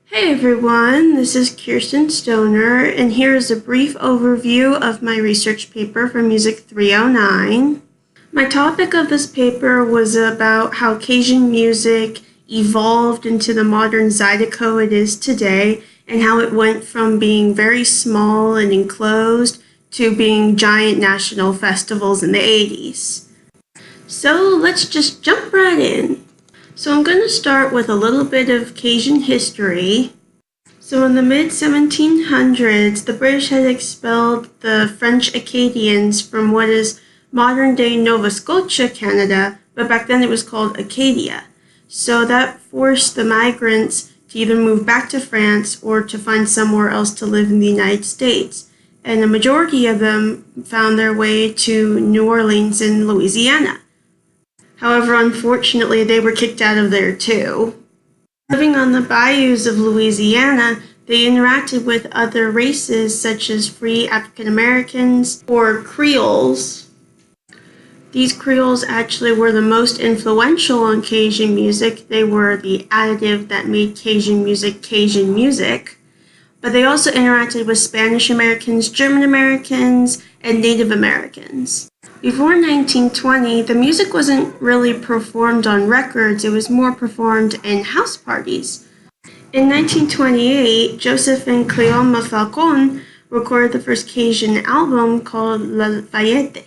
Hey everyone, this is Kirsten Stoner, and here is a brief overview of my research paper for Music 309. My topic of this paper was about how Cajun music evolved into the modern zydeco it is today, and how it went from being very small and enclosed to being giant national festivals in the 80s. So let's just jump right in. So I'm going to start with a little bit of Cajun history. So in the mid-1700s, the British had expelled the French Acadians from what is modern-day Nova Scotia, Canada, but back then it was called Acadia. So that forced the migrants to either move back to France or to find somewhere else to live in the United States. And a majority of them found their way to New Orleans in Louisiana. However, unfortunately, they were kicked out of there too. Living on the bayous of Louisiana, they interacted with other races such as free African Americans or Creoles. These Creoles actually were the most influential on Cajun music. They were the additive that made Cajun music. But they also interacted with Spanish Americans, German Americans, and Native Americans. Before 1920, the music wasn't really performed on records, it was more performed in house parties. In 1928, Joseph and Cleoma Falcon recorded the first Cajun album called Lafayette.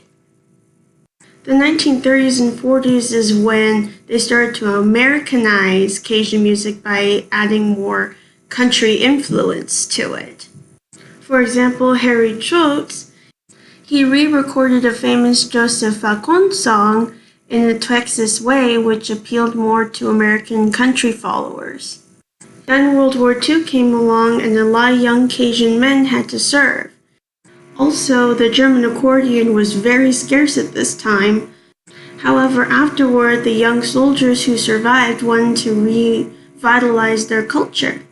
The 1930s and 40s is when they started to Americanize Cajun music by adding more country influence to it. For example, Harry Schultz, he re-recorded a famous Joseph Falcon song in a Texas way, which appealed more to American country followers. Then World War II came along and a lot of young Cajun men had to serve. Also, the German accordion was very scarce at this time. However, afterward, the young soldiers who survived wanted to revitalize their culture.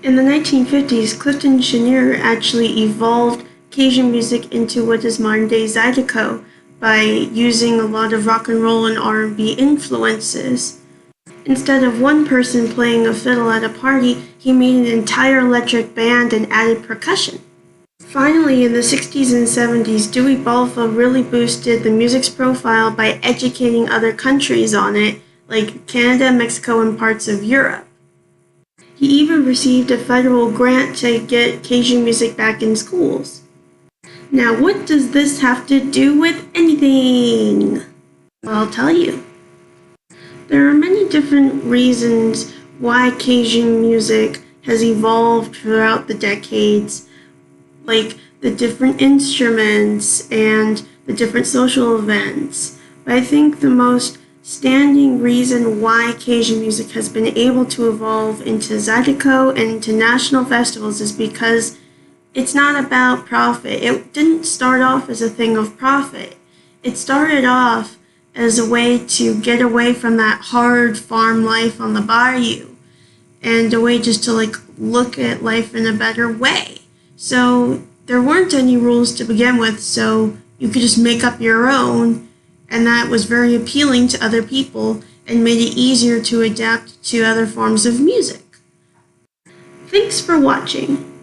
In the 1950s, Clifton Chenier actually evolved Cajun music into what is modern-day zydeco by using a lot of rock and roll and R&B influences. Instead of one person playing a fiddle at a party, he made an entire electric band and added percussion. Finally, in the 60s and 70s, Dewey Balfa really boosted the music's profile by educating other countries on it, like Canada, Mexico, and parts of Europe. He even received a federal grant to get Cajun music back in schools. Now, what does this have to do with anything? Well, I'll tell you. There are many different reasons why Cajun music has evolved throughout the decades, like the different instruments and the different social events. But I think the most standing reason why Cajun music has been able to evolve into zydeco and into national festivals is because it's not about profit. It didn't start off as a thing of profit. It started off as a way to get away from that hard farm life on the bayou and a way just to look at life in a better way. So there weren't any rules to begin with, so you could just make up your own, and that was very appealing to other people and made it easier to adapt to other forms of music. Thanks for watching.